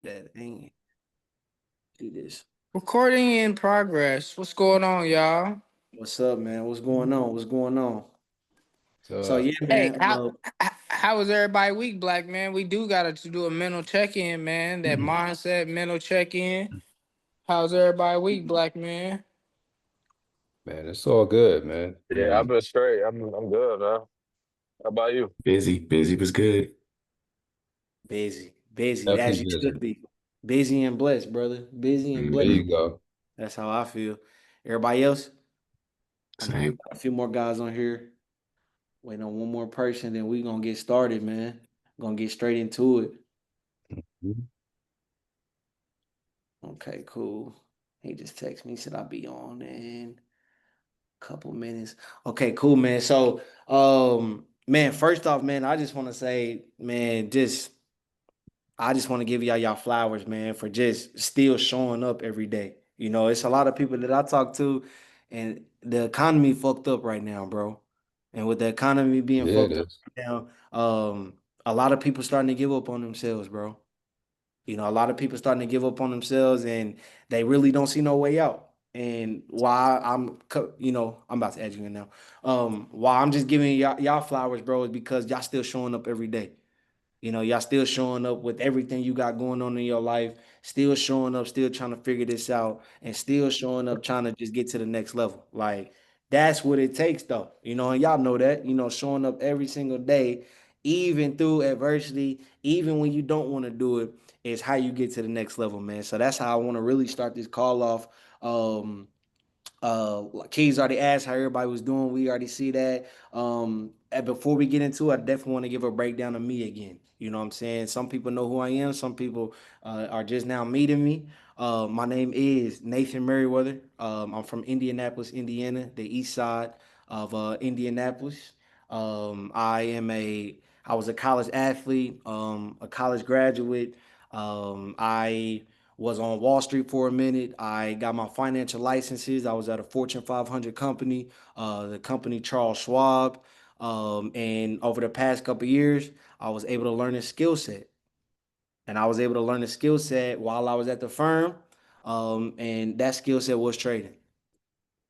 that ain't do this. Recording in progress. What's going on, y'all? What's up, man? What's going on? What's going on? So So yeah, Hey, man. how was everybody week, black man? We do gotta do a mental check-in, man. That mindset, mental check-in. How's everybody week, black man? man, it's all good, man. I Yeah, I've mean, been straight. I'm good, man. How about you? Busy was good. busy as definitely you should busy. be. Busy and blessed, brother. Busy and There blessed. you go. That's how I feel. Everybody else, I know we Same. got a few more guys on here. Waiting on one more person, then we gonna get started, man. Gonna get straight into it. Mhm. Okay, cool. He just texted me, said I'll be on in a couple minutes. Okay, cool, man. So, man, first off, man, I just want to say, man, I just want to give y'all flowers, man, for just still showing up every day. You know, it's a lot of people that I talk to, and the economy fucked up right now, bro. And with the economy being Yeah, it fucked up is. right now, a lot of people starting to give up on themselves, bro. You know, a lot of people starting to give up on themselves, and they really don't see no way out. And why I'm about to add you in now. Why I'm just giving y'all flowers, bro, is because y'all still showing up every day. You know, y'all still showing up with everything you got going on in your life, still showing up, still trying to figure this out, and still showing up trying to just get to the next level. Like, that's what it takes, though. You know, and y'all know that, showing up every single day, even through adversity, even when you don't want to do it, is how you get to the next level, man. So that's how I want to really start this call off. Keys already asked how everybody was doing. We already see that. And before we get into it, I definitely want to give a breakdown of me again. You know what I'm saying? Some people know who I am. Some people are just now meeting me. My name is Nathan Merriweather. I'm from Indianapolis, Indiana, the east side of Indianapolis. I was a college athlete, a college graduate. I was on Wall Street for a minute. I got my financial licenses. I was at a Fortune 500 company, the company Charles Schwab. And over the past couple of years, I was able to learn a skill set. And I was able to learn a skill set while I was at the firm. And that skill set was trading.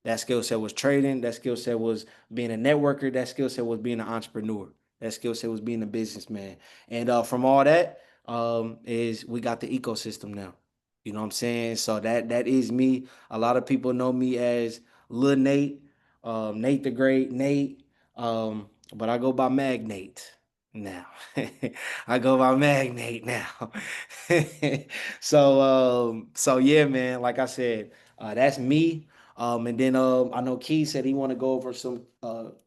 That skill set was trading. That skill set was being a networker. That skill set was being an entrepreneur. That skill set was being a businessman. And from all that, is we got the ecosystem now. You know what I'm saying? So that is me. A lot of people know me as Lil Nate, Nate the Great, Nate. But I go by Magnate now. I go by Magnate now. So yeah, man. Like I said, that's me. And then I know Key said he want to go over some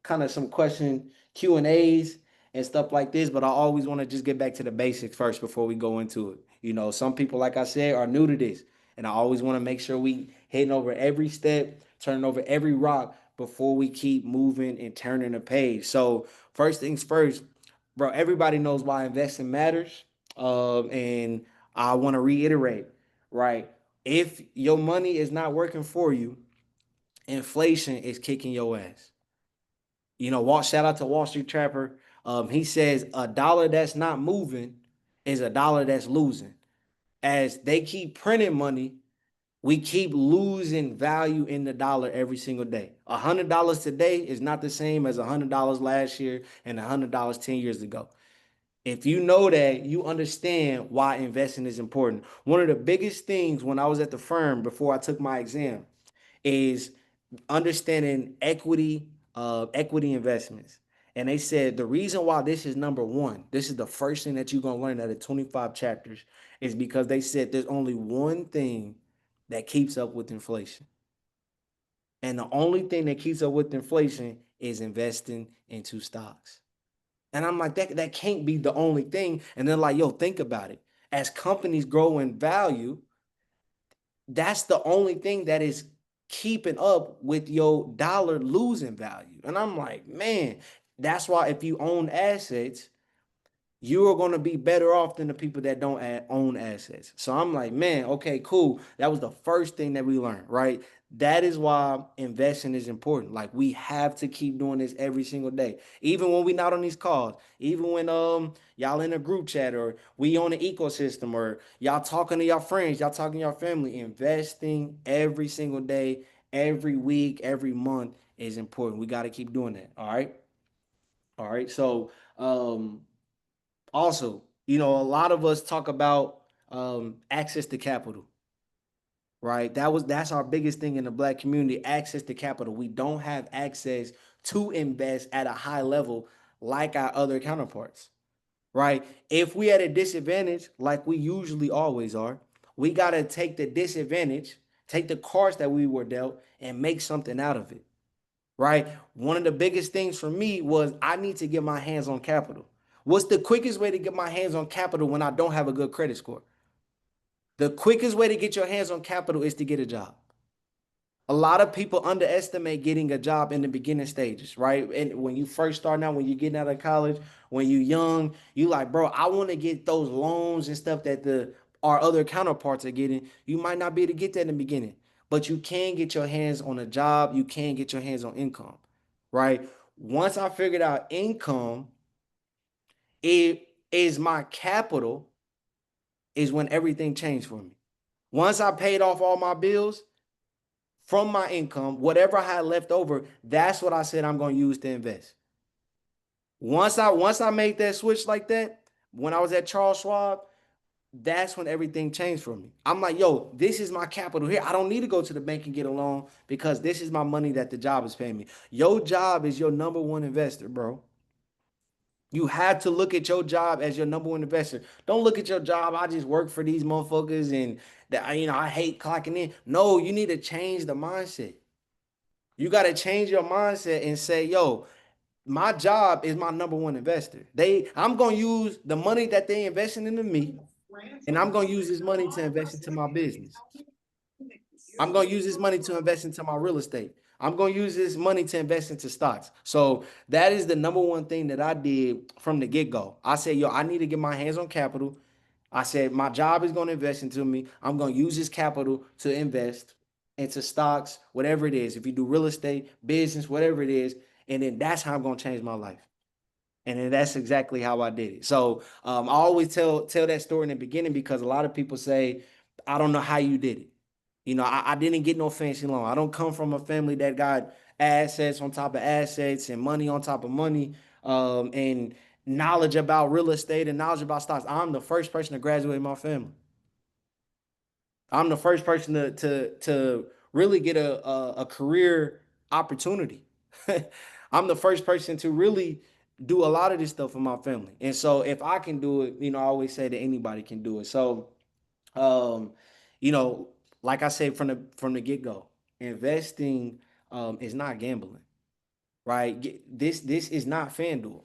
kind of some question Q&As and stuff like this, but I always want to just get back to the basics first before we go into it. You know, some people, like I said, are new to this, and I always want to make sure we hitting over every step, turning over every rock before we keep moving and turning the page. So first things first, bro. Everybody knows why investing matters, and I want to reiterate, right? If your money is not working for you, inflation is kicking your ass. You know, shout out to Wall Street Trapper. He says a dollar that's not moving is a dollar that's losing. As they keep printing money, we keep losing value in the dollar every single day. $100 today is not the same as $100 last year and $100 10 years ago. If you know that, you understand why investing is important. One of the biggest things when I was at the firm before I took my exam is understanding equity investments. And they said the reason why this is number one, this is the first thing that you're gonna learn out of 25 chapters, is because they said there's only one thing that keeps up with inflation. And the only thing that keeps up with inflation is investing into stocks. And I'm like, that can't be the only thing. And they're like, yo, think about it. As companies grow in value, that's the only thing that is keeping up with your dollar losing value. And I'm like, man, that's why if you own assets, you are going to be better off than the people that don't own assets. So I'm like, man, okay, cool. That was the first thing that we learned, right? That is why investing is important. Like we have to keep doing this every single day. Even when we not on these calls, even when y'all in a group chat or we on an ecosystem or y'all talking to your friends, y'all talking to your family, investing every single day, every week, every month is important. We got to keep doing that. All right. All right. So also, a lot of us talk about access to capital, right? That's our biggest thing in the black community, access to capital. We don't have access to invest at a high level like our other counterparts, right? If we at a disadvantage, like we usually always are, we gotta take the disadvantage, take the cards that we were dealt, and make something out of it, right? One of the biggest things for me was I need to get my hands on capital. What's the quickest way to get my hands on capital when I don't have a good credit score? The quickest way to get your hands on capital is to get a job. A lot of people underestimate getting a job in the beginning stages, right? And when you first start out, when you're getting out of college, when you're young, you like, bro, I want to get those loans and stuff that our other counterparts are getting. You might not be able to get that in the beginning, but you can get your hands on a job. You can get your hands on income, right? Once I figured out income, it is my capital, is when everything changed for me. Once I paid off all my bills, from my income, whatever I had left over, that's what I said I'm going to use to invest. Once I made that switch like that, when I was at Charles Schwab, that's when everything changed for me. I'm like, yo, this is my capital here. I don't need to go to the bank and get a loan because this is my money that the job is paying me. Your job is your number one investor, bro. You have to look at your job as your number one investor. Don't look at your job. I just work for these motherfuckers and that I hate clocking in. No, you need to change the mindset. You got to change your mindset and say, yo, my job is my number one investor. I'm going to use the money that they investing into me, and I'm going to use this money to invest into my business. I'm going to use this money to invest into my real estate. I'm going to use this money to invest into stocks. So that is the number one thing that I did from the get-go. I said, yo, I need to get my hands on capital. I said, my job is going to invest into me. I'm going to use this capital to invest into stocks, whatever it is. If you do real estate, business, whatever it is. And then that's how I'm going to change my life. And then that's exactly how I did it. So I always tell that story in the beginning because a lot of people say, I don't know how you did it. I didn't get no fancy loan. I don't come from a family that got assets on top of assets and money on top of money, and knowledge about real estate and knowledge about stocks. I'm the first person to graduate in my family. I'm the first person to really get a career opportunity. I'm the first person to really do a lot of this stuff for my family. And so if I can do it, I always say that anybody can do it. So um, you know, like I said from the get-go, investing is not gambling, right? This is not FanDuel.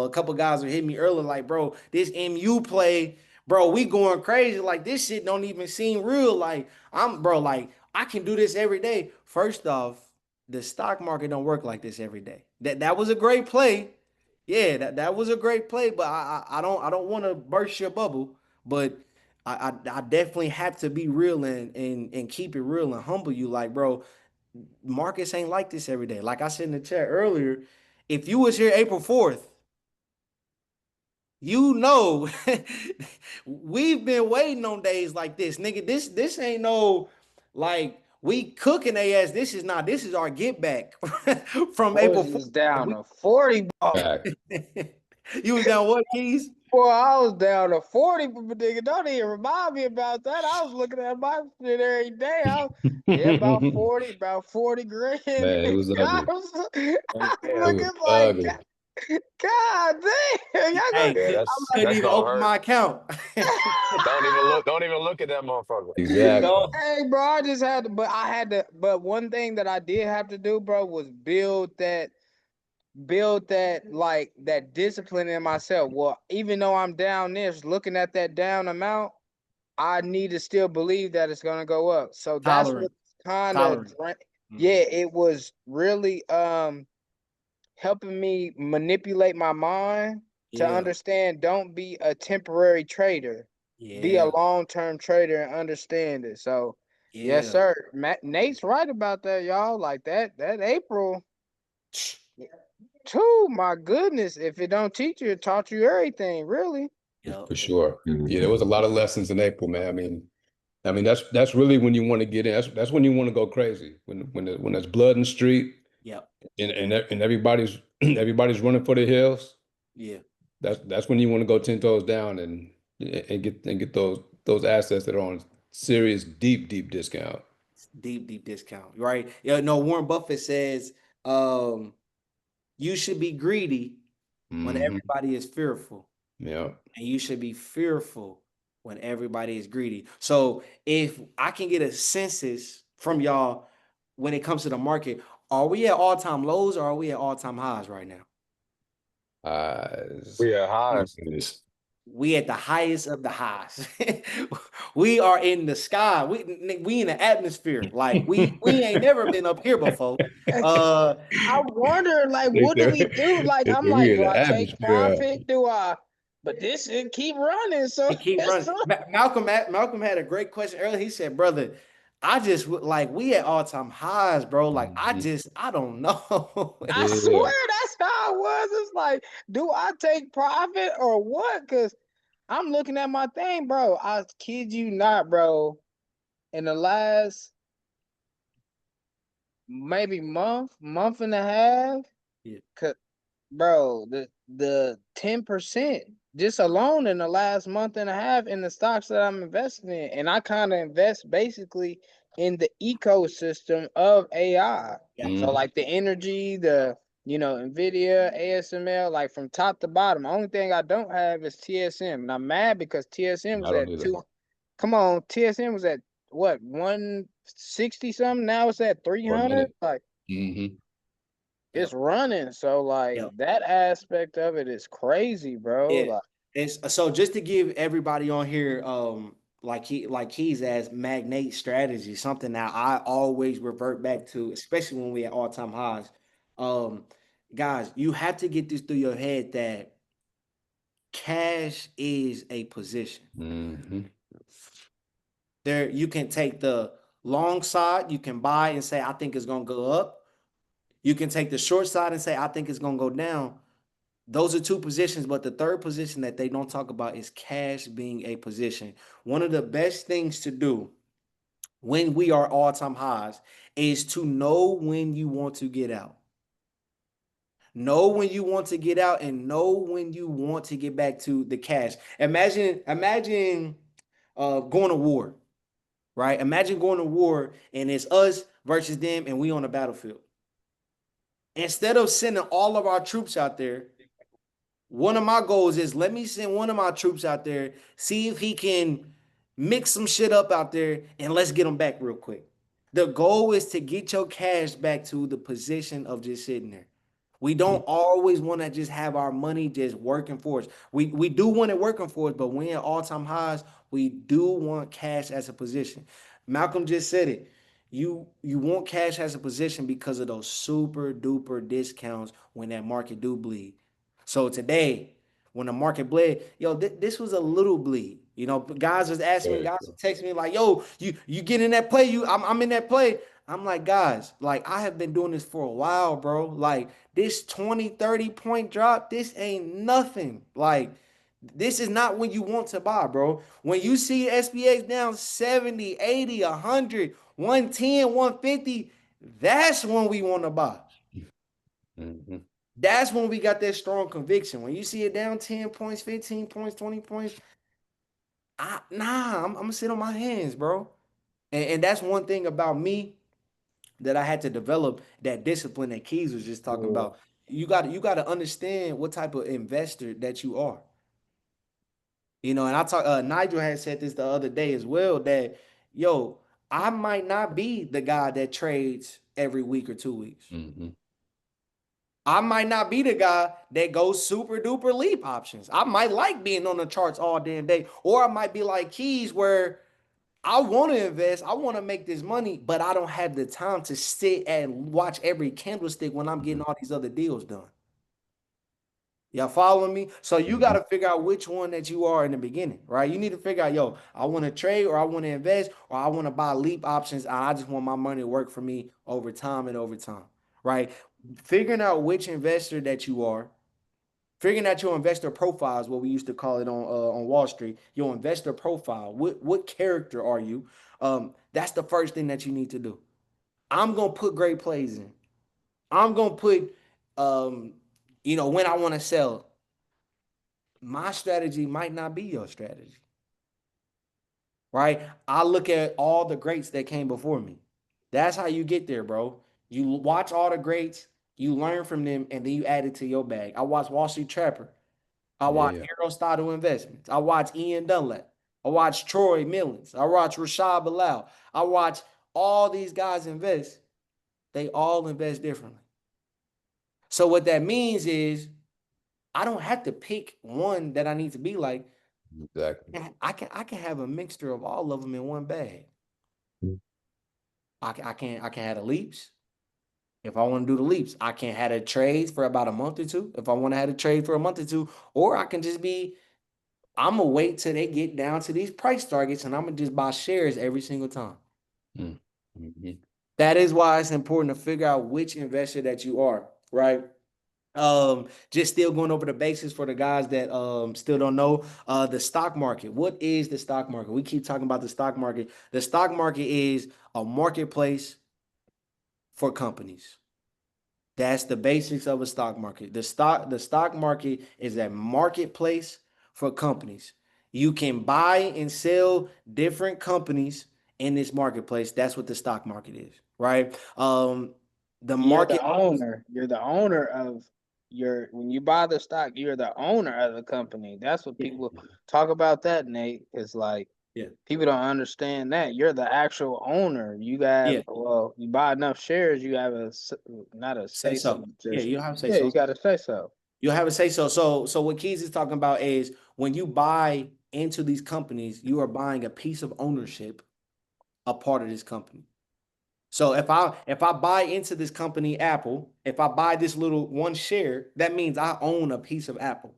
A couple guys will hit me earlier, like, bro, this MU play, bro, we going crazy. Like this shit don't even seem real. Like like I can do this every day. First off, the stock market don't work like this every day. That was a great play. Yeah, that was a great play, but I don't want to burst your bubble, but I definitely have to be real and keep it real and humble you. Like, bro, markets ain't like this every day. Like I said in the chat earlier, if you was here April 4th, you know we've been waiting on days like this. Nigga, this ain't no like we cooking they ass. This is our get back from I April was 4th. just down to 40 bucks. Fact. You was down what, Keys? Boy, I was down to 40, but nigga, don't even remind me about that. I was looking at my shit every day. About 40 grand. Man, it was I ugly. was It looking was like, ugly. God damn, y'all Hey, gonna Yeah, I couldn't that's even gonna open hurt. my account. Don't even look at that motherfucker. Exactly. No. Hey, bro, I just had to, but one thing that I did have to do, bro, was build that like that discipline in myself. Well, even though I'm down there looking at that down amount, I need to still believe that it's gonna go up. So that's what Tolerant. kind of Tolerant. yeah, Mhm. it was really helping me manipulate my mind to Yeah. understand don't be a temporary trader. Be a Yeah. long-term trader and understand it. So Yes, Yeah. sir. Nate's right about that, y'all. Like that April, too. My goodness, if it don't teach you, it taught you everything, really. Yeah. For sure. Yeah, there was a lot of lessons in April, man. I mean that's really when you want to get in. That's when you want to go crazy. When there's blood in the street Yeah. and everybody's everybody's running for the hills. Yeah. That's when you want to go 10 toes down and get those assets that are on serious deep discount. Deep discount, right? Yeah, no, Warren Buffett says um you should be greedy when Hmm. everybody is fearful, Yeah. and you should be fearful when everybody is greedy. So if I can get a census from y'all when it comes to the market, are we at all-time lows or are we at all-time highs right now? Uh, We are high. We at the highest of the highs. We are in the sky. We in the atmosphere. Like we ain't never been up here before. Uh I wonder, like, They what do we said, do? Like, they I'm said we like, in do the I take atmosphere. profit? Do I? But this it keep running, so and keep it's running. Malcolm had a great question earlier. He said, "Brother, like we at all time highs, bro. Like Mhm. I don't know." I Yeah. swear that's how it was. It's like, do I take profit or what? Because I'm looking at my thing, bro. I kid you not, bro. In the last maybe month and a half, Yeah, bro, the 10% just alone in the last month and a half in the stocks that I'm investing in, and I kind of invest basically in the ecosystem of AI. yeah, So Mhm. like the energy, the Nvidia, ASML, like from top to bottom. The only thing I don't have is TSM, and I'm mad because TSM I was don't at either. two. Come on, TSM was at what 160 something. Now it's at For a 300. minute. Like Hmm. yeah, it's running. So like yeah. that aspect of it is crazy, bro. Yeah. Like It's so just to give everybody on here, like he's as magnate strategy, something that I always revert back to, especially when we at all time highs. Um, guys, you have to get this through your head that cash is a position. Hmm. There, you can take the long side, you can buy and say, I think it's gonna go up. You can take the short side and say, I think it's gonna go down. Those are two positions, but the third position that they don't talk about is cash being a position. One of the best things to do when we are all-time highs is to know when you want to get out. Know when you want to get out and know when you want to get back to the cash. Imagine going to war, right? Imagine going to war and it's us versus them and we on the battlefield. Instead of sending all of our troops out there, one of my goals is let me send one of my troops out there, see if he can mix some shit up out there, and let's get him back real quick. The goal is to get your cash back to the position of just sitting there. We don't always want to just have our money just working for us. We do want it working for us, but when at all-time highs, we do want cash as a position. Malcolm just said it. You want cash as a position because of those super duper discounts when that market do bleed. So today, when the market bled, yo, this was a little bleed. You know, guys was asking me, Very guys true. was texting me like, "Yo, you get in that play? I'm in that play." I'm like, guys, like I have been doing this for a while, bro. Like this 20, 30 point drop, this ain't nothing. Like this is not when you want to buy, bro. When you see SBX down 70, 80, 100, 110, 150, that's when we want to buy. Hmm. That's when we got that strong conviction. When you see it down 10 points, 15 points, 20 points, I'm gonna sit on my hands, bro. And that's one thing about me that I had to develop that discipline that Keys was just talking Yeah. about. You got to understand what type of investor that you are. You know, and Nigel had said this the other day as well that yo, I might not be the guy that trades every week or 2 weeks. Hmm. I might not be the guy that goes super duper leap options. I might like being on the charts all damn day, or I might be like Keys where I want to invest, I want to make this money, but I don't have the time to sit and watch every candlestick when I'm getting all these other deals done. Y'all following me? So you got Mhm. to figure out which one that you are in the beginning, right? You need to figure out, yo, I want to trade or I want to invest or I want to buy leap options. I just want my money to work for me over time and over time, right? Figuring out which investor that you are, figuring out your investor profile is what we used to call it on Wall Street. Your investor profile. What character are you? That's the first thing that you need to do. I'm gonna put great plays in. I'm gonna put, um, when I want to sell. My strategy might not be your strategy, right? I look at all the greats that came before me. That's how you get there, bro. You watch all the greats, you learn from them, and then you add it to your bag. I watch Wall Street Trapper. I Yeah, watch yeah. Aristotle Investments. I watch Ian Dunlap. I watch Troy Millings. I watch Rashad Bilal. I watch all these guys invest. They all invest differently. So what that means is I don't have to pick one that I need to be like. Exactly. I can have a mixture of all of them in one bag. I can have the leaps if I want to do the leaps. I can have the trades for about a month or two if I want to have a trade for a month or two, or I can just be. I'm gonna wait till they get down to these price targets, and I'm gonna just buy shares every single time. Mm-hmm. That is why it's important to figure out which investor that you are, right? Just still going over the basics for the guys that still don't know. The stock market. What is the stock market? We keep talking about the stock market. The stock market is a marketplace for companies. That's the basics of a stock market. The stock market is a marketplace for companies. You can buy and sell different companies in this marketplace. That's what the stock market is, right? The You're market. the owner. You're the owner of your when you buy the stock, you're the owner of the company. That's what Yeah, people talk about that, Nate. It's like yeah, people don't understand that. You're the actual owner. You have yeah. well, you buy enough shares, you have not a Say say so, so. Yeah, just you have to say yeah, you so. gotta say so. You'll have a say so. So what Keys is talking about is when you buy into these companies, you are buying a piece of ownership, a part of this company. So if I buy into this company, Apple, if I buy this little one share, that means I own a piece of Apple.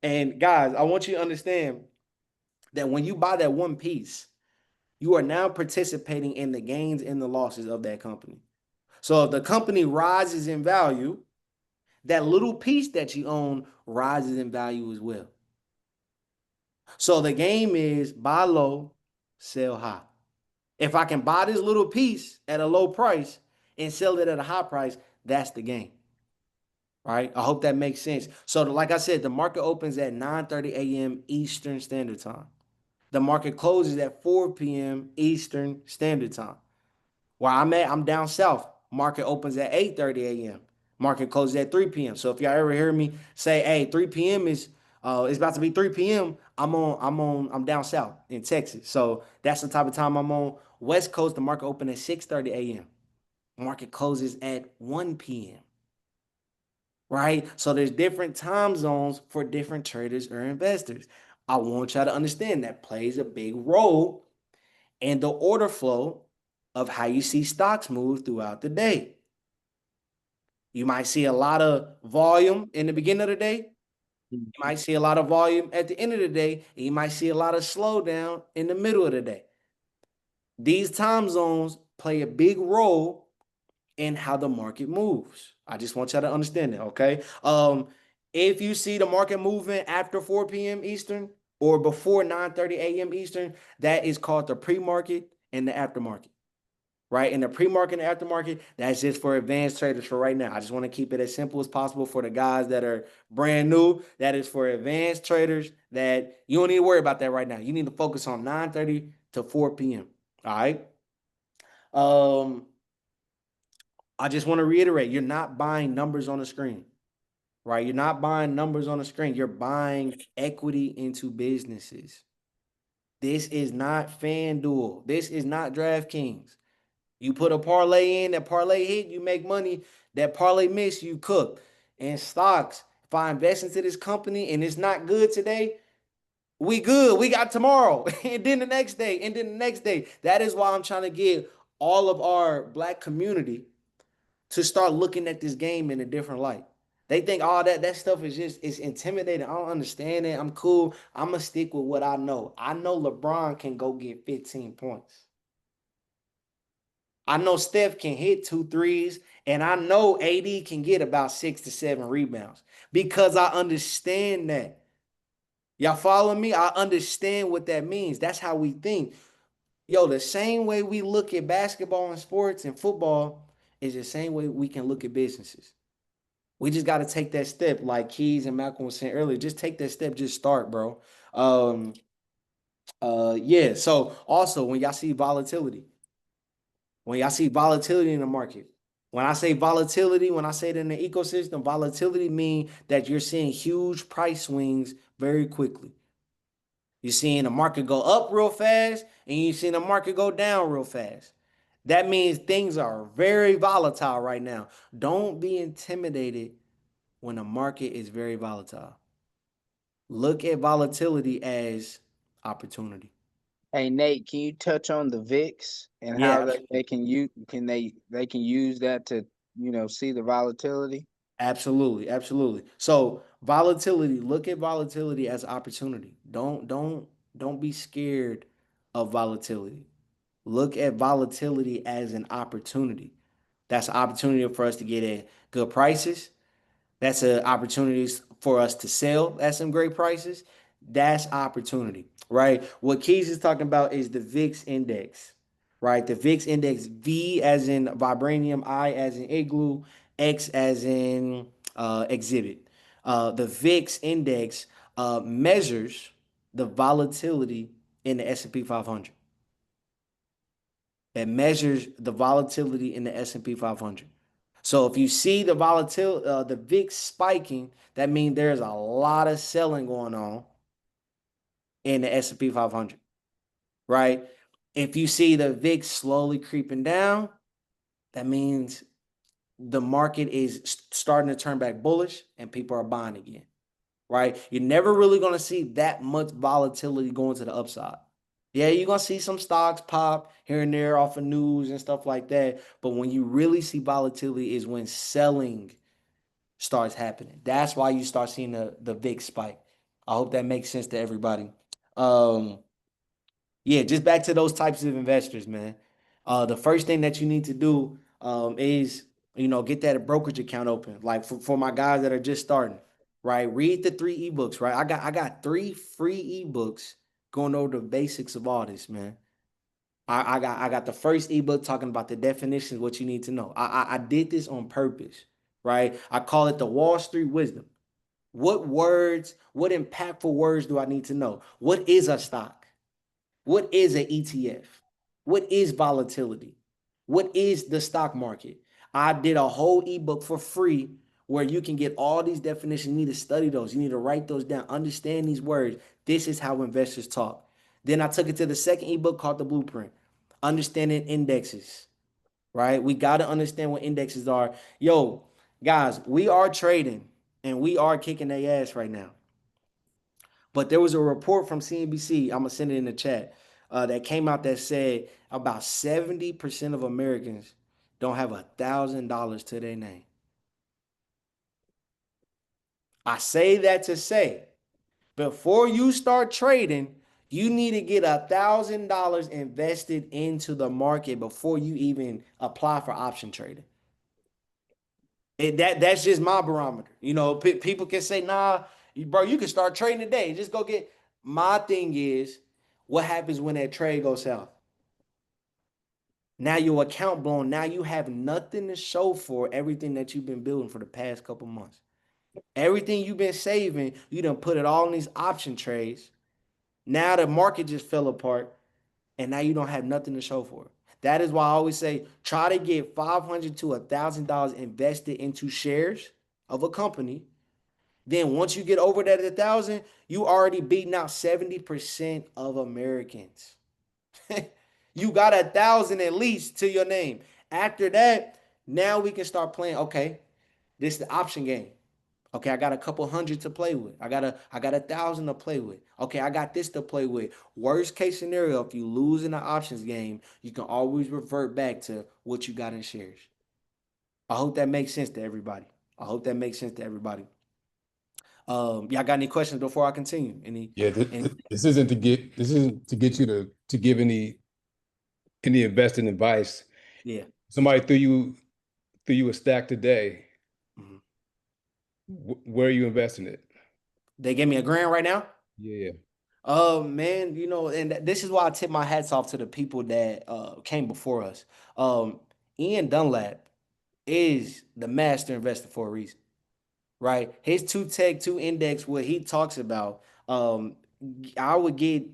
And guys, I want you to understand that when you buy that one piece, you are now participating in the gains and the losses of that company. So if the company rises in value, that little piece that you own rises in value as well. So the game is buy low, sell high. If I can buy this little piece at a low price and sell it at a high price, that's the game. Right? I hope that makes sense. So like I said, the market opens at 9:30 a.m. Eastern Standard Time. The market closes at 4 p.m. Eastern Standard Time. Where I'm at, I'm down south. Market opens at 8:30 a.m. Market closes at 3 p.m. So if y'all ever hear me say, hey, 3 p.m. is it's about to be 3 p.m. I'm down south in Texas. So that's the type of time I'm on. West Coast, the market open at 6:30 a.m. Market closes at 1 p.m. Right? So there's different time zones for different traders or investors. I want y'all to understand that plays a big role in the order flow of how you see stocks move throughout the day. You might see a lot of volume in the beginning of the day. You might see a lot of volume at the end of the day, and you might see a lot of slowdown in the middle of the day. These time zones play a big role in how the market moves. I just want y'all to understand that, okay? If you see the market moving after 4 p.m. Eastern or before 9:30 a.m. Eastern, that is called the pre-market and the aftermarket. Right? In the pre-market and aftermarket, that's just for advanced traders for right now. I just want to keep it as simple as possible for the guys that are brand new. That is for advanced traders that you don't need to worry about that right now. You need to focus on 9:30 to 4 p.m. All right. Um, I just want to reiterate, you're not buying numbers on the screen, right? You're not buying numbers on the screen. You're buying equity into businesses. This is not FanDuel. This is not DraftKings. You put a parlay in, that parlay hit, you make money. That parlay miss, you cook. And stocks, if I invest into this company and it's not good today, we good. We got tomorrow. And then the next day, and then the next day. That is why I'm trying to get all of our black community to start looking at this game in a different light. They think all that stuff is just it's intimidating. I don't understand it. I'm cool. I'm gonna stick with what I know. I know LeBron can go get 15 points. I know Steph can hit 2 threes, and I know AD can get about 6 to 7 rebounds because I understand that. Y'all follow me? I understand what that means. That's how we think. Yo, the same way we look at basketball and sports and football is the same way we can look at businesses. We just got to take that step, like Keys and Malcolm was saying earlier. Just take that step, just start, bro. Um, yeah. So also when y'all see volatility, when y'all see volatility in the market, when I say volatility, when I say it in the ecosystem, volatility mean that you're seeing huge price swings very quickly. You're seeing the market go up real fast and you're seeing the market go down real fast. That means things are very volatile right now. Don't be intimidated when the market is very volatile. Look at volatility as opportunity. Hey Nate, can you touch on the VIX and how Yeah, they can use they can use that to see the volatility? absolutely, absolutely. So volatility, look at volatility as opportunity. Don't be scared of volatility. Look at volatility as an opportunity. That's an opportunity for us to get at good prices. That's an opportunity for us to sell at some great prices. That's opportunity, right? What Keys is talking about is the VIX index, right? The VIX index, V as in vibranium, I as in igloo, X as in exhibit. The VIX index measures the volatility in the S&P 500. It measures the volatility in the S&P 500. So if you see the volatility, the VIX spiking, that means there's a lot of selling going on in the S&P 500, right? If you see the VIX slowly creeping down, that means the market is starting to turn back bullish and people are buying again, right? You're never really going to see that much volatility going to the upside. Yeah, you're going to see some stocks pop here and there off of news and stuff like that. But when you really see volatility is when selling starts happening. That's why you start seeing the VIX spike. I hope that makes sense to everybody. Um, yeah, just back to those types of investors, man. The first thing that you need to do is get that brokerage account open. Like for my guys that are just starting, right? Read the 3 ebooks, right? I got 3 free ebooks going over the basics of all this, man. I got the first ebook talking about the definitions, what you need to know. I did this on purpose, right? I call it the Wall Street wisdom. What words, what impactful words do I need to know? What is a stock? What is an ETF? What is volatility? What is the stock market? I did a whole ebook for free where you can get all these definitions. You need to study those. You need to write those down. Understand these words. This is how investors talk. Then I took it to the second ebook called The Blueprint. Understanding indexes, right? We got to understand what indexes are. Yo, guys, we are trading and we are kicking their ass right now. But there was a report from CNBC, I'm gonna send it in the chat, that came out that said about 70% of Americans don't have $1,000 to their name. I say that to say, before you start trading, you need to get $1,000 invested into the market before you even apply for option trading. That's just my barometer. People can say, nah, bro, you can start trading today. Just go get. My thing is, what happens when that trade goes south? Now your account blown. Now you have nothing to show for everything that you've been building for the past couple months. Everything you've been saving, you done put it all in these option trades. Now the market just fell apart, and now you don't have nothing to show for it. That is why I always say try to get $500 to $1,000 invested into shares of a company. Then once you get over that 1,000, you already beating out 70% of Americans. You got 1,000 at least to your name. After that, now we can start playing. Okay, this is the option game. Okay, I got a couple hundred to play with. I got 1,000 to play with. Okay, I got this to play with. Worst case scenario, if you lose in the options game, you can always revert back to what you got in shares. I hope that makes sense to everybody. I hope that makes sense to everybody. Y'all got any questions before I continue? Yeah, any this isn't to get you to give any investing advice. yeah. Somebody threw you a stack today. Mhm. Where are you investing it? They gave me a grand right now. Yeah. Man, and this is why I tip my hats off to the people that came before us. Ian Dunlap is the master investor for a reason, right? His two tech, two index, what he talks about, I would get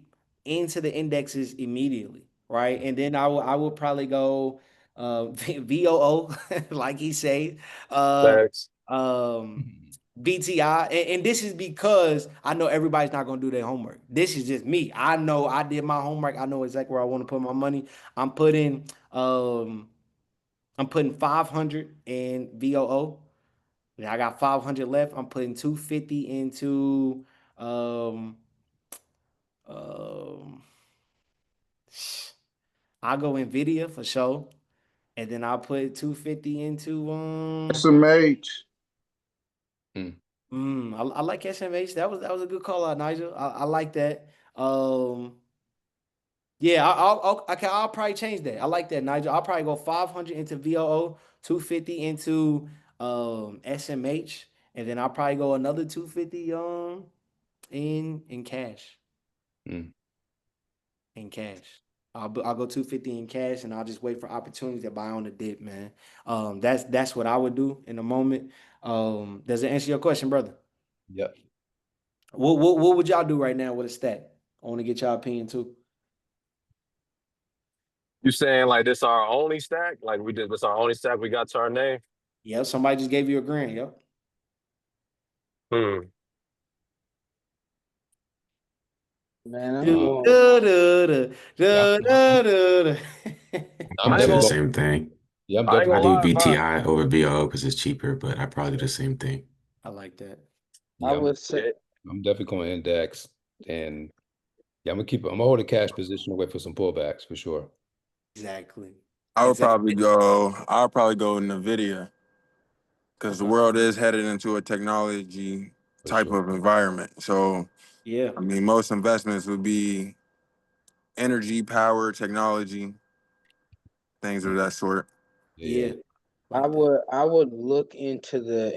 into the indexes immediately, right? And then I would probably go VOO, like he said, uh, Thanks. um, BTI, and this is because I know everybody's not gonna do their homework. This is just me. I know I did my homework. I know exactly where I want to put my money. I'm putting um I'm putting 500 in VOO. Yeah, I got 500 left. I'm putting 250 into um um I'll go Nvidia for sure. And then I'll put 250 into SMH. Mm. I like SMH. That was a good call out, Nigel. I like that. Yeah, I'll probably change that. I like that, Nigel. I'll probably go 500 into VOO, 250 into SMH, and then I'll probably go another 250 in cash. Mm. In cash. I'll go 250 in cash, and I'll just wait for opportunities to buy on the dip, man. That's what I would do in the moment. Does it answer your question, brother? Yep. What would y'all do right now with a stack? I want to get y'all opinion too. You saying like this our only stack? Like we did this our only stack we got to our name? Yeah, somebody just gave you a grand. Yep. Hmm. Man, I'm Uh, Do, going. do, do, do, yeah, do, do, do, do. I'm I I ain't do the definitely gonna going. same thing. Yeah, I'm I ain't definitely I gonna going. do lie if I BTI over BO because it's cheaper, but I probably do the same thing. I like that. I Yeah, would say yeah, I'm definitely going index, and yeah, I'm gonna hold a cash position away for some pullbacks for sure. Exactly. I would Exactly. probably go. I'll probably go NVIDIA because the Okay. world is headed into a technology For type sure. of environment. So, Yeah. I mean, most investments would be energy, power, technology, things of Mm. that sort. Yeah. Yeah. Like that. I would look into the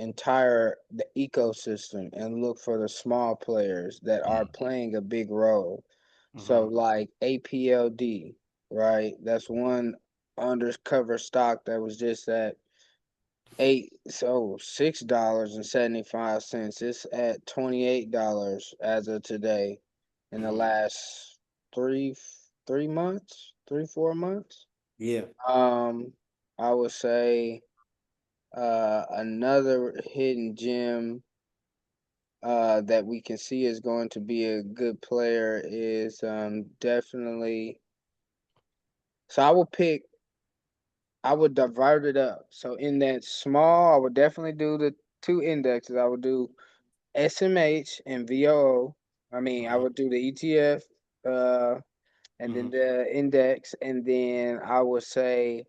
ecosystem and look for the small players that are Mm. playing a big role. So Hmm. like APLD, right? That's one undercover stock that was just at $6.75. It's at $28 as of today in the Hmm. last three 3 months, 3 4 months. Yeah. Um, I would say another hidden gem that we can see is going to be a good player is definitely. So I would divert it up. So in that small, I would definitely do the two indexes. I would do SMH and VOO. I mean, I Hmm. would do the ETF and then Hmm. the index, and then I would say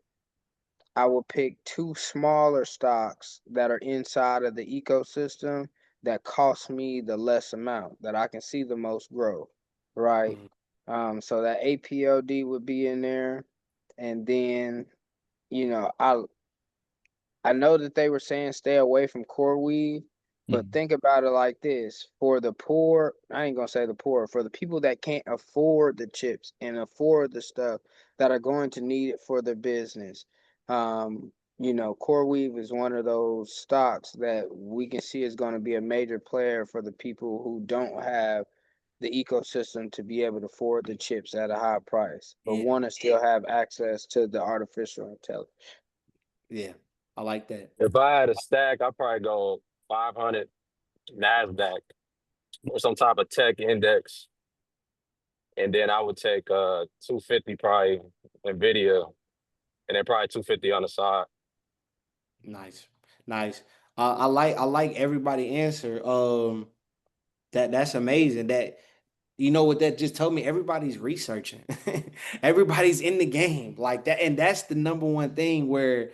I will pick two smaller stocks that are inside of the ecosystem that cost me the less amount that I can see the most growth, right? Hmm. So that APLD would be in there, and then you know I know that they were saying stay away from core weave, but Mm. think about it like this. For the poor, I ain't gonna say the poor, for the people that can't afford the chips and afford the stuff that are going to need it for their business. Core weave is one of those stocks that we can see is going to be a major player for the people who don't have the ecosystem to be able to afford the chips at a high price, but Yeah. want to still have access to the artificial intelligence. Yeah. I like that. if I had a stack, I'd probably go 500 NASDAQ or some type of tech index. And then I would take 250 probably NVIDIA and then probably 250 on the side. Nice. Nice. I like everybody answer. That's amazing. That you know what that just told me? Everybody's researching. Everybody's in the game like that. And that's the number one thing where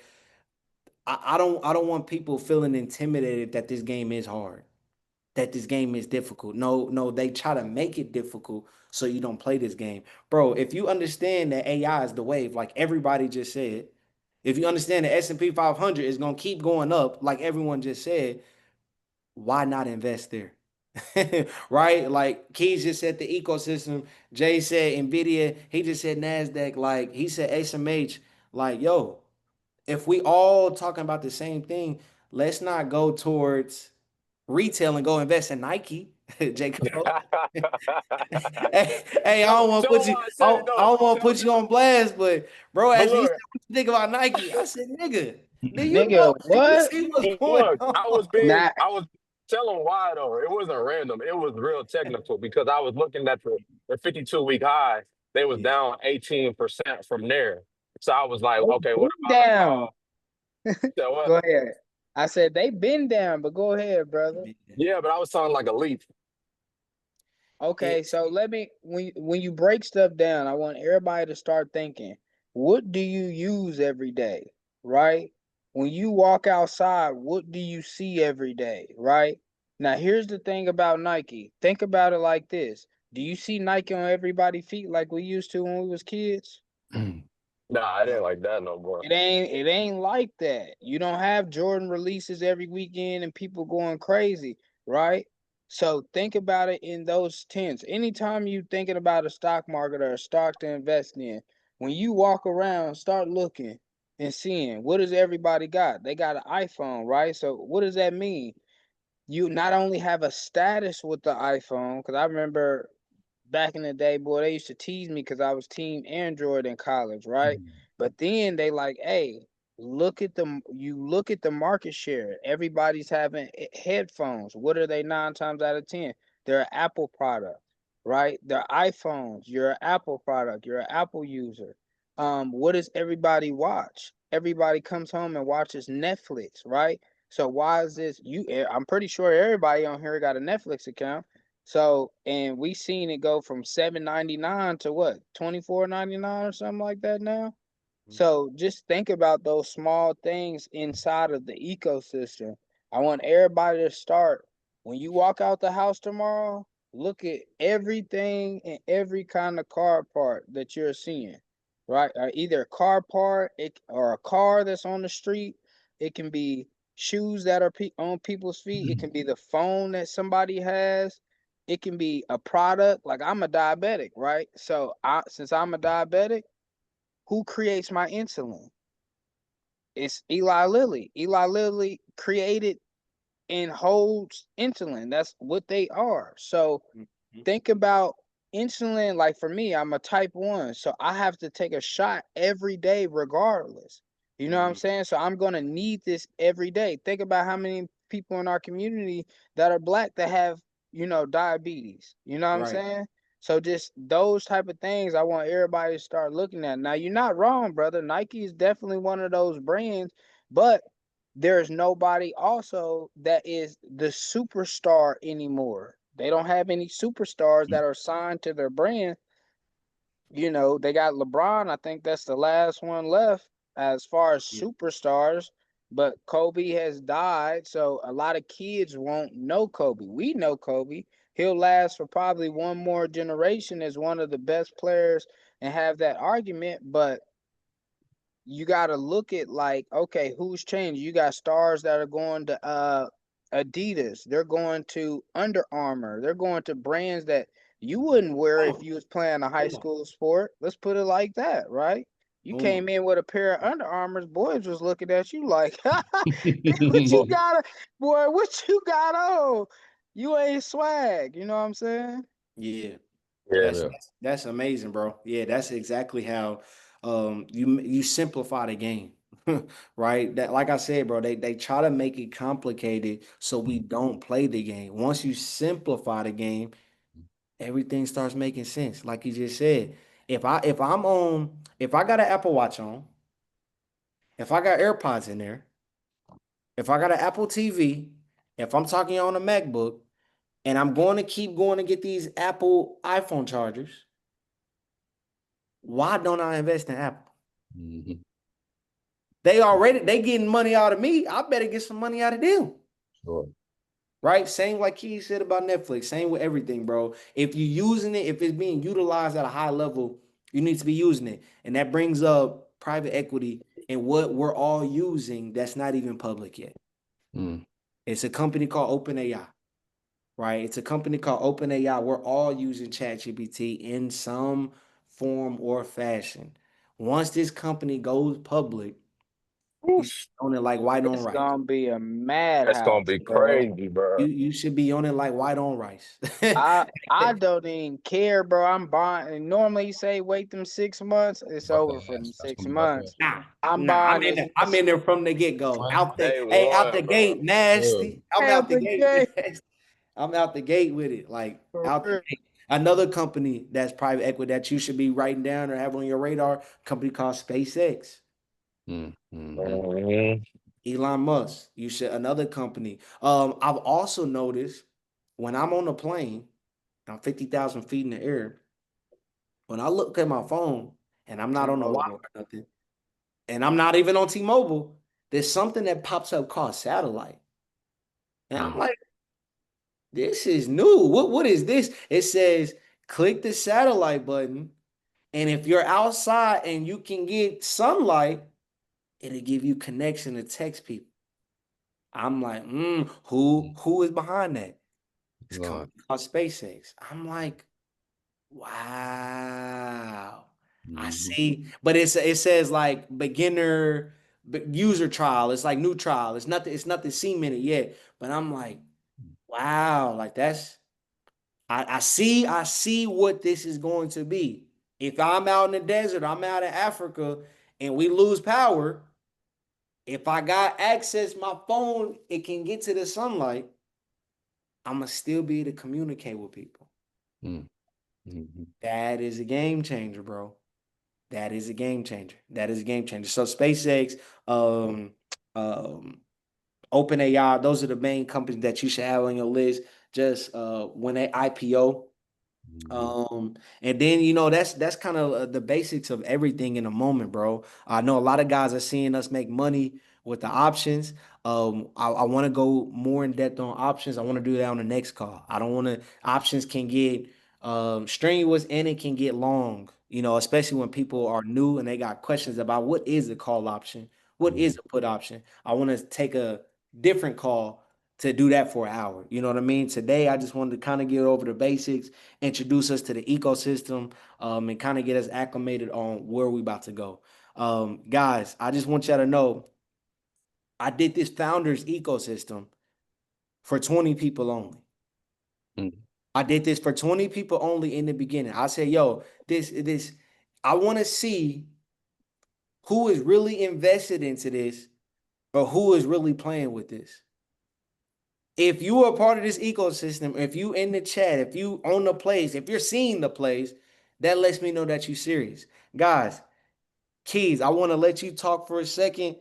I don't want people feeling intimidated that this game is hard, that this game is difficult. No, no, they try to make it difficult so you don't play this game. Bro, if you understand that AI is the wave, like everybody just said, if you understand the S&P 500 is going to keep going up, like everyone just said, why not invest there? Right? Like Keys just said the ecosystem. Jay said Nvidia. He just said Nasdaq. Like he said SMH. Like yo, if we all talking about the same thing, let's not go towards retail and go invest in Nike, Jacob. Hey, I don't want to Show put him you. why I said it I though. don't want to put you on blast, but bro, But as he said, look, what you think about Nike? I said, nigga, do you Nigga, know? Do you what? see what's going look, on? Nah, I was telling why though. It wasn't random. It was real technical because I was looking at the 52-week high. They was Yeah, down 18% from there. So I was like, they okay, been what about a down. call? So what? Go ahead. I said they been down, but go ahead, brother. Yeah, but I was talking like a leap. Okay, it, so let me when you break stuff down, I want everybody to start thinking, what do you use every day, right? When you walk outside, what do you see every day, right? Now, here's the thing about Nike. Think about it like this. Do you see Nike on everybody's feet like we used to when we was kids? Nah, I didn't no, like that no more. It ain't like that. You don't have Jordan releases every weekend and people going crazy, right? So think about it in those tense. Anytime you thinking about a stock market or a stock to invest in, when you walk around, start looking and seeing what does everybody got? They got an iPhone, right? So what does that mean? You not only have a status with the iPhone, because I remember back in the day, boy, they used to tease me because I was team Android in college, right? But then they like, hey, you look at the market share. Everybody's having headphones. What are they 9 times out of 10? They're an Apple product, right? They're iPhones. You're an Apple product. You're an Apple user. What does everybody watch? Everybody comes home and watches Netflix, right? So why is this? I'm pretty sure everybody on here got a Netflix account. So, and we seen it go from 7.99 to what, 24.99 or something like that now. So just think about those small things inside of the ecosystem. I want everybody to start when you walk out the house tomorrow, look at everything and every kind of car part that you're seeing, right? Or either a car part or a car that's on the street. It can be shoes that are on people's feet. It can be the phone that somebody has. It can be a product. Like I'm a diabetic, right? So since I'm a diabetic, who creates my insulin? It's Eli Lilly. Eli Lilly created and holds insulin. That's what they are. So Mhm. think about insulin. Like for me, I'm a type 1, so I have to take a shot every day regardless. You know what I'm Mhm. saying? So I'm going to need this every day. Think about how many people in our community that are black that have, diabetes. You know what I'm Right. saying? So just those type of things I want everybody to start looking at. Now you're not wrong, brother. Nike is definitely one of those brands, but there's nobody also that is the superstar anymore. They don't have any superstars that are signed to their brand. They got LeBron. I think that's the last one left as far as Yeah. superstars. But Kobe has died, so a lot of kids won't know Kobe. We know Kobe. He'll last for probably one more generation as one of the best players and have that argument. But you got to look at like, okay, who's changed? You got stars that are going to Adidas. They're going to Under Armour. They're going to brands that you wouldn't wear if Puma. you was playing a high Puma. school sport. Let's put it like that, right? You Puma. came in with a pair of Under Armours, boys was looking at you like, what you got, boy? What you got on? You ain't swag. You know what I'm saying? Yeah. Yeah. That's Yeah. that's that's amazing, bro. Yeah, that's exactly how you simplify the game. Right? That like I said, bro, they try to make it complicated so we don't play the game. Once you simplify the game, everything starts making sense. Like you just said. If I got an Apple Watch on, if I got AirPods in there, if I got an Apple TV, if I'm talking on a MacBook, and I'm going to keep going to get these Apple iPhone chargers, why don't I invest in Apple? Mhm. They getting money out of me. I better get some money out of them. Sure. Right? Same like he said about Netflix. Same with everything, bro. If you're using it, if it's being utilized at a high level, you need to be using it. And that brings up private equity and what we're all using that's not even public yet. Mm. It's a company called OpenAI, right? It's a company called OpenAI. We're all using ChatGPT in some form or fashion. Once this company goes public, you should Oof. own it like white on It's rice. gonna be a That's gonna madhouse, be bro. crazy, bro. You should be on it like white on rice. I don't even care, bro. I'm buying. And normally you say wait them 6 months. It's About to over for them ask. That's six gonna be my question. months. Nah, I'm nah. buying this. I'm in there from the get go. Out the Day hey, out the one, bro. gate, nasty. I'm out Out the the gate. gate. Nasty. I'm out the gate with it, like For out the real. gate. Another company that's private equity that you should be writing down or have on your radar, company called SpaceX. Mm. Mhm. Elon Musk. You should another company. I've also noticed when I'm on a plane, I'm 50,000 feet in the air. When I look at my phone and I'm not on the Wi-Fi T-Mobile. or nothing, and I'm not even on T-Mobile, there's something that pops up called satellite. And I'm Mm. like, this is new. What is this? It says click the satellite button, and if you're outside and you can get sunlight, it'll give you connection to text people. I'm like, who is behind that? It's Lord. company called SpaceX. I'm like, wow. I Mhm. see, but it says like beginner user trial. It's like new trial. It's nothing cemented yet. But I'm like, wow, like that's I see what this is going to be. If I'm out in the desert, I'm out in Africa, and we lose power, if I got access, my phone, it can get to the sunlight, I'm gonna still be able to communicate with people. Mm. Mhm. That is a game changer, bro. That is a game changer. That is a game changer. So SpaceX, um, um, OpenAI, those are the main companies that you should have on your list. Just when they IPO. Mhm. And then that's kind of the basics of everything in the moment, bro. I know a lot of guys are seeing us make money with the options. I want to go more in depth on options. I want to do that on the next call. I don't want to options can get strenuous and it can get long, especially when people are new and they got questions about what is a call option, what is Mhm. a put option. I want to take a different call to do that for an hour. You know what I mean? Today, I just wanted to kind of get over the basics, introduce us to the ecosystem, and kind of get us acclimated on where we about to go. Guys, I just want y'all to know I did this founders ecosystem for 20 people only. Mm. I did this for 20 people only in the beginning. I said, yo, this, I want to see who is really invested into this or who is really playing with this. If you are part of this ecosystem, if you in the chat, if you own the place, if you're seeing the place, that lets me know that you're serious. Guys, Keys, I want to let you talk for a second.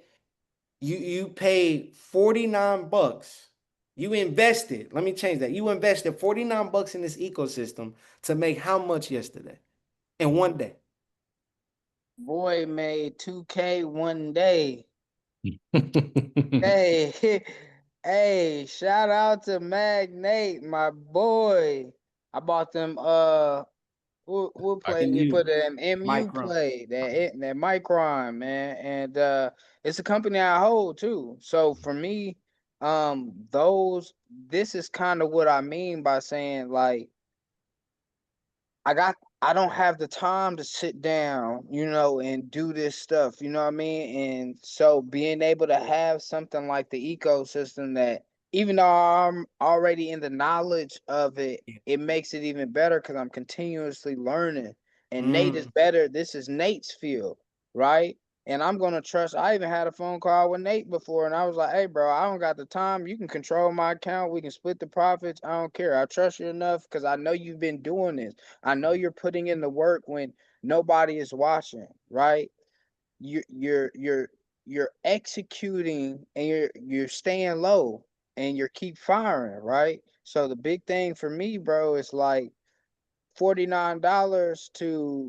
You paid 49 bucks. You invested. Let me change that. You invested 49 bucks in this ecosystem to make how much yesterday? In one day. Boy made 2K one day. Hey, hey, shout out to Magnate, my boy. I bought them what I play can did you MU, put an MU micro. play that Micron, man. And it's a company I hold too. So for me, this is kind of what I mean by saying like I don't have the time to sit down, and do this stuff, you know what I mean? And so being able to have something like the ecosystem that even though I'm already in the knowledge of it, Yeah. it makes it even better because I'm continuously learning. And Nate is Mm. better. This is Nate's field, right? And I'm gonna trust. I even had a phone call with Nate before, and I was like, "Hey, bro, I don't got the time. You can control my account. We can split the profits. I don't care. I trust you enough because I know you've been doing this. I know you're putting in the work when nobody is watching, right? You're executing and you're staying low and you're keep firing, right? So the big thing for me, bro, is like $49 to,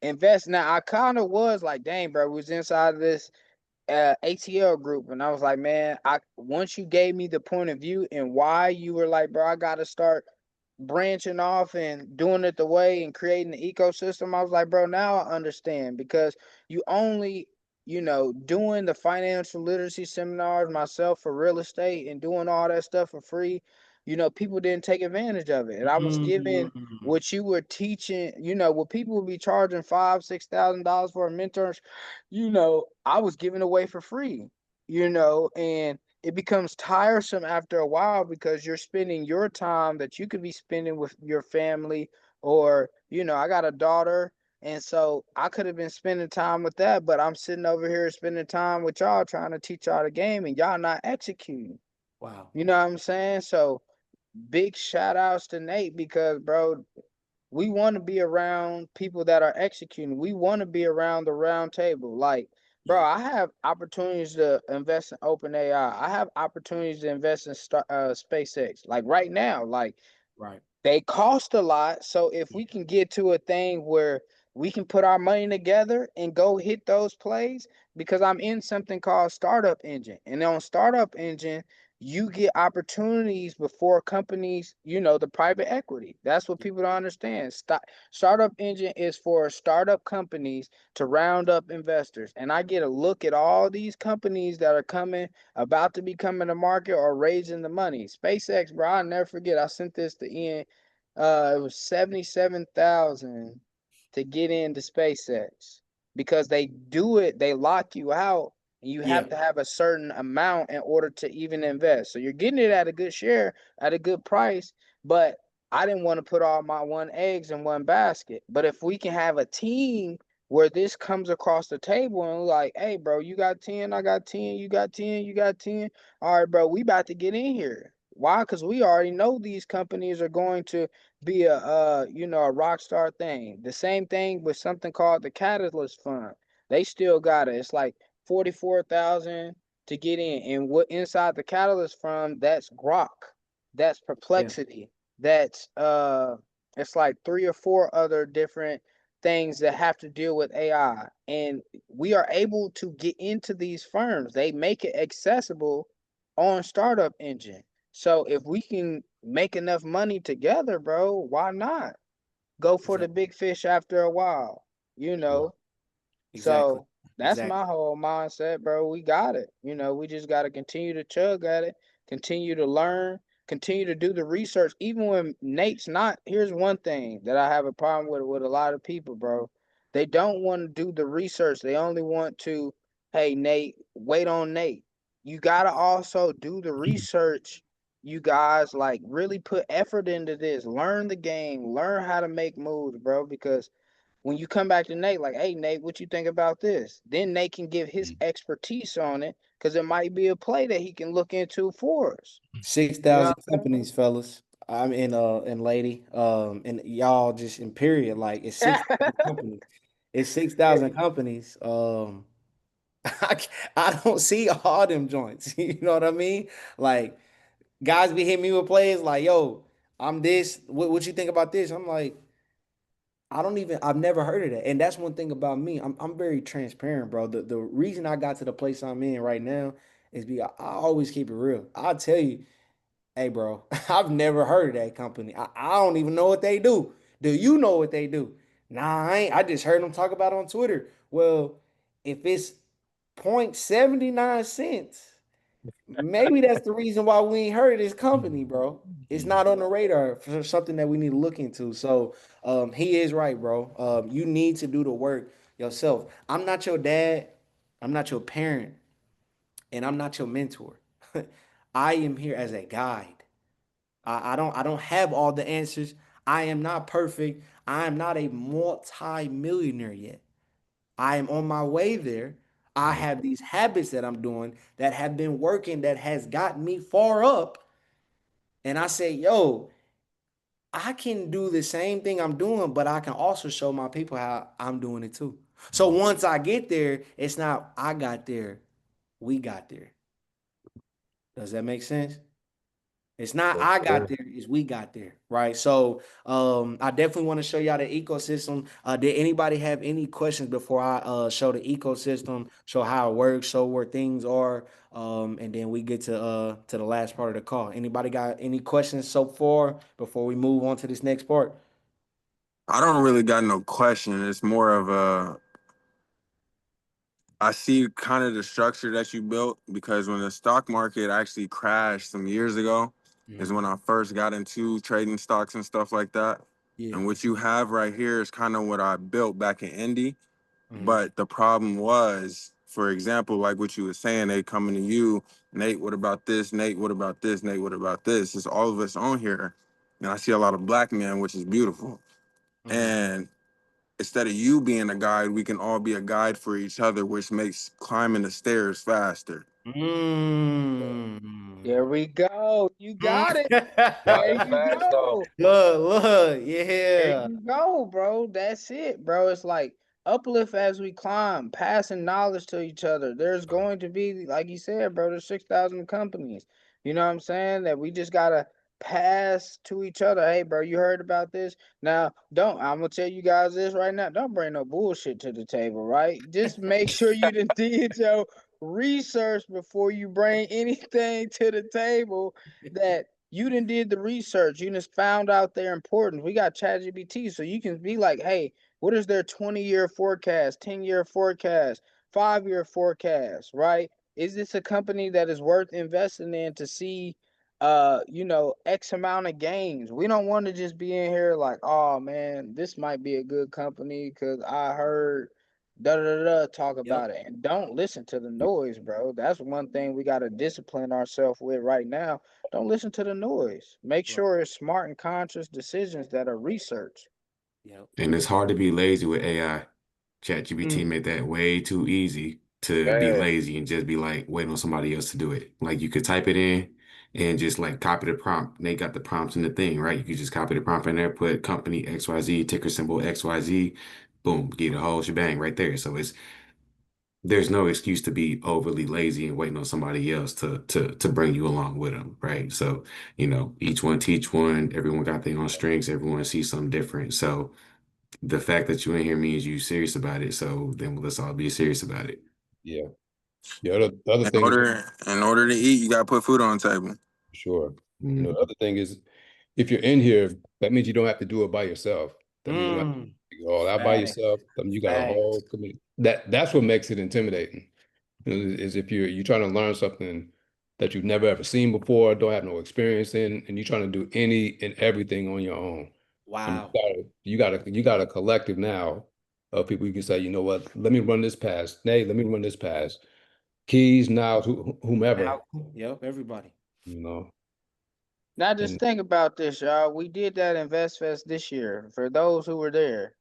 invest. Now I kind of was like, dang, bro, we was inside of this ATL group, and I was like, man, I once you gave me the point of view and why you were like, bro, I gotta start branching off and doing it the way and creating the ecosystem. I was like, bro, now I understand because you only, doing the financial literacy seminars myself for real estate and doing all that stuff for free, people didn't take advantage of it. And I was giving Mm, what you were teaching, what people would be charging $5,000, $6,000 for a mentor, I was giving away for free, and it becomes tiresome after a while because you're spending your time that you could be spending with your family, or I got a daughter, and so I could have been spending time with that, but I'm sitting over here spending time with y'all trying to teach y'all the game and y'all not executing. wow. You know what I'm saying? So big shout outs to Nate because, bro, we want to be around people that are executing. We want to be around the round table. Like, bro, Yeah. I have opportunities to invest in OpenAI. I have opportunities to invest in SpaceX. Like right now, like Right. they cost a lot. So if we can get to a thing where we can put our money together and go hit those plays, because I'm in something called Startup Engine. And on Startup Engine, you get opportunities before companies, the private equity. That's what people don't understand. Startup Engine is for startup companies to round up investors. And I get a look at all these companies that are about to be coming to market or raising the money. SpaceX, bro, I'll never forget. I sent this to Ian. It was 77,000 to get into SpaceX because they lock you out, and you Yeah. have to have a certain amount in order to even invest. So you're getting it at a good share, at a good price, but I didn't want to put all my eggs in one basket. But if we can have a team where this comes across the table and like, hey, bro, you got 10, I got 10, you got 10, you got 10. All right, bro, we about to get in here. Why? Because we already know these companies are going to be a rock star thing. The same thing with something called the Catalyst Fund. They still got it. It's like 44,000 to get in. And what inside the Catalyst Fund, that's Grok, that's Yeah. Perplexity, that's it's like three or four other different things that have to deal with AI. And we are able to get into these firms. They make it accessible on Startup Engine. So if we can make enough money together, bro, why not go for the Exactly. big fish after a while? You Sure. know, Exactly. so that's Exactly. my whole mindset, bro. We got it. We just got to continue to chug at it, continue to learn, continue to do the research. Even when Nate's not, here's one thing that I have a problem with a lot of people, bro. They don't want to do the research. They only want to, hey, Nate, wait on Nate. You got to also do the research. You guys like really put effort into this. Learn the game, learn how to make moves, bro, because when you come back to Nate, like, hey, Nate, what you think about this? Then Nate can give his expertise on it because it might be a play that he can look into for us. Six You know thousand what I'm companies, fellas. I'm in and lady. And y'all just in period. Like it's saying? 6,000 companies. It's 6,000 companies. I don't see all them joints. You know what I mean? Like guys be hitting me with plays like, yo, I'm this. What you think about this? I'm like, I've never heard of that. And that's one thing about me. I'm very transparent, bro. The reason I got to the place I'm in right now is because I always keep it real. I'll tell you, hey, bro, I've never heard of that company. I don't even know what they do. Do you know what they do? Nah, I ain't. I just heard them talk about it on Twitter. Well, if it's 0.79 cents, maybe that's the reason why we ain't heard of this company, bro. It's not on the radar for something that we need to look into. So he is right, bro. You need to do the work yourself. I'm not your dad, I'm not your parent, and I'm not your mentor. I am here as a guide. I don't have all the answers. I am not perfect. I am not a multi-millionaire yet. I am on my way there. I have these habits that I'm doing that have been working that has gotten me far up. And I say, yo, I can do the same thing I'm doing, but I can also show my people how I'm doing it too. So once I get there, it's not I got there, we got there. Does that make sense? It's not For I got sure. there, it's we got there, right? So I definitely want to show y'all the ecosystem. Did anybody have any questions before I show the ecosystem, show how it works, show where things are, and then we get to the last part of the call. Anybody got any questions so far before we move on to this next part? I don't really got no question. It's more of a I see kind of the structure that you built because when the stock market actually crashed some years ago, is Mhm. when I first got into trading stocks and stuff like that. Yeah. And what you have right here is kind of what I built back in Indy. Mhm. But the problem was, for example, like what you were saying, they coming to you, Nate, what about this? Nate, what about this? Nate, what about this? It's all of us on here. And I see a lot of black men, which is beautiful. Mhm. And instead of you being a guide, we can all be a guide for each other, which makes climbing the stairs faster. Mm. There we go. You got it. Nah, There that's Look, you facts though. go. There yeah. you go, bro. That's it, bro. It's like uplift as we climb, passing knowledge to each other. There's going to be, like you said, bro, there's 6,000 companies. You know what I'm saying? That we just gotta pass to each other. Hey, bro, you heard about this? Now, I'm gonna tell you guys this right now. Don't bring no bullshit to the table, right? Just make sure you done did your research before you bring anything to the table that you done did the research. You just found out their importance. We got ChatGPT, so you can be like, hey, what is their 20-year forecast, 10-year forecast, 5-year forecast, right? Is this a company that is worth investing in to see X amount of gains? We don't want to just be in here like, oh man, this might be a good company because I heard da da da talk Yep. about it. And don't listen to the noise, bro. That's one thing we gotta discipline ourselves with right now. Don't listen to the noise. Make Right. sure it's smart and conscious decisions that are researched. Yep. And it's hard to be lazy with AI. ChatGPT Mm. made that way too easy to be Man, lazy and just be like waiting on somebody else to do it. Like you could type it in and just like copy the prompt. They got the prompts in the thing, right? You could just copy the prompt in there, put company XYZ, ticker symbol XYZ, boom, get a whole shebang right there. So there's no excuse to be overly lazy and waiting on somebody else to bring you along with them, right? So, each one teach one, everyone got their own strengths, everyone sees something different. So the fact that you in here means you serious about it. So then let's all be serious about it. Yeah. The other In thing is, order to eat, you gotta put food on the table. sure. The Mhm. other thing is, if you're in here, that means you don't have to do it by yourself. That means you don't have Mm. to do all that by Facts. yourself. That means you got a whole Facts. community. That's what makes it intimidating. Is if you're trying to learn something that you've never ever seen before, don't have no experience in, and you're trying to do any and everything on your own. And Wow. you got a collective now of people you can say, you know what, let me run this past Nate, let me run this past Keys, now whomever, Malcolm. Yep. Everybody. you know. Now just And think about this, y'all. We did that Invest Fest this year. For those who were there,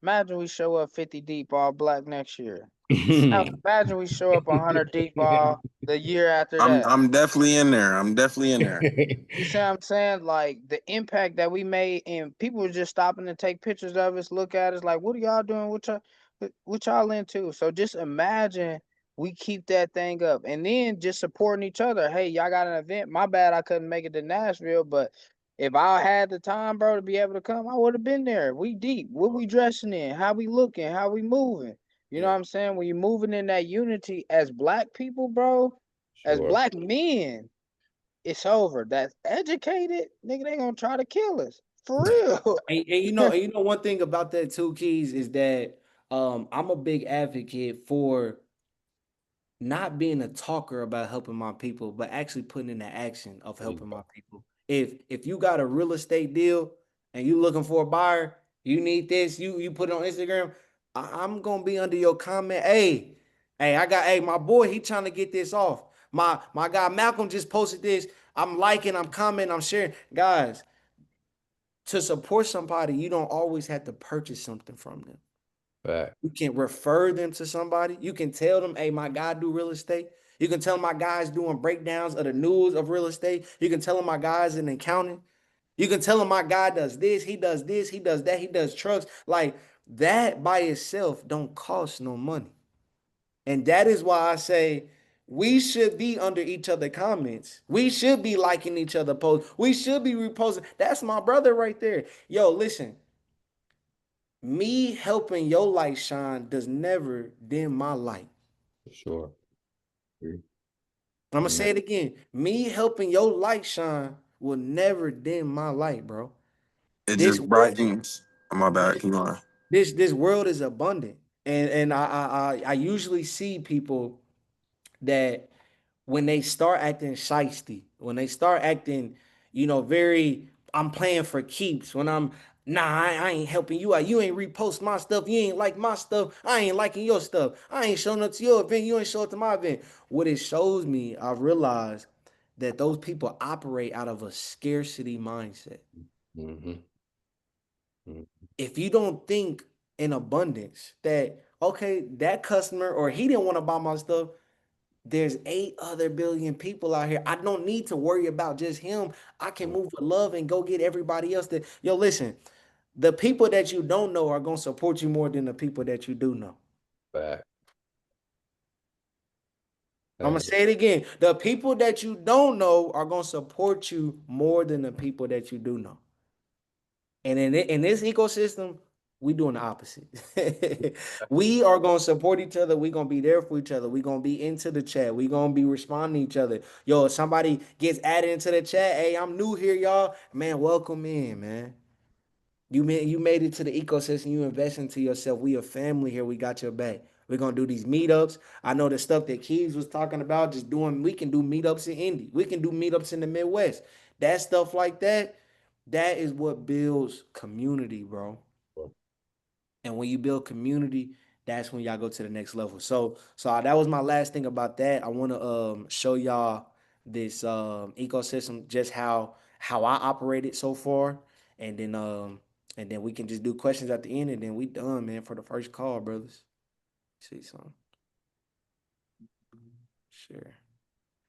imagine we show up 50 deep all black next year. Now imagine we show up 100 deep all the year after I'm that. I'm definitely in there. I'm definitely in there. You see what I'm saying? Like the impact that we made, and people were just stopping to take pictures of us, look at us, like, what are y'all doing? What y'all into? So just imagine we keep that thing up, and then just supporting each other. Hey, y'all got an event. My bad, I couldn't make it to Nashville, but if I had the time, bro, to be able to come, I would have been there. We deep. What we dressing in? How we looking? How we moving? You know what Yeah. I'm saying? When you're moving in that unity as black people, bro, as sure. black men, it's over. That's educated, nigga, they gonna try to kill us. For real. And one thing about that too, Keys, is that I'm a big advocate for not being a talker about helping my people, but actually putting in the action of There you helping my go. people. If you got a real estate deal and you looking for a buyer, you need this, you put it on Instagram, I'm gonna be under your comment. Hey, my boy, he trying to get this off. My guy Malcolm just posted this. I'm liking, I'm commenting, I'm sharing. Guys, to support somebody, you don't always have to purchase something from them. Fact. You can refer them to somebody. You can tell them, hey, my guy do real estate. You can tell them my guy's doing breakdowns of the news of real estate. You can tell them my guy's in accounting. You can tell them my guy does this, he does this, he does that, he does trucks. Like that by itself don't cost no money. And that is why I say we should be under each other comments. We should be liking each other posts. We should be reposting. That's my brother right there. Yo, listen, me helping your light shine does never dim my light. For sure. I'm gonna say it again. Me helping your light shine will never dim my light, bro. It This just world, brightens. Oh, my bad. Keep going. this world is abundant, and I usually see people that when they start acting shisty, when they start acting, very, I'm playing for keeps. When I ain't helping you out. You ain't repost my stuff. You ain't like my stuff. I ain't liking your stuff. I ain't showing up to your event. You ain't show up to my event. What it shows me, I realize that those people operate out of a scarcity mindset. Mm-hmm. Mm-hmm. If you don't think in abundance that, okay, that customer or he didn't want to buy my stuff, there's 8 other billion people out here. I don't need to worry about just him. I can move with love and go get everybody else that, yo, listen, the people that you don't know are going to support you more than the people that you do know. Back. I'm going to say it again. The people that you don't know are going to support you more than the people that you do know. And in this ecosystem, we doing the opposite. We are gonna support each other. We gonna be there for each other. We gonna be into the chat. We gonna be responding to each other. Yo, if somebody gets added into the chat, hey, I'm new here, y'all. Man, welcome in, man. You made it to the ecosystem. You invest into yourself. We a family here. We got your back. We're gonna do these meetups. I know the stuff that Keys was talking about, just doing, we can do meetups in Indy. We can do meetups in the Midwest. That stuff like that, that is what builds community, bro. And when you build community, that's when y'all go to the next level. So that was my last thing about that. I want to show y'all this ecosystem, just how I operated so far, and then we can just do questions at the end, and then we done, man, for the first call, brothers. See something. Sure.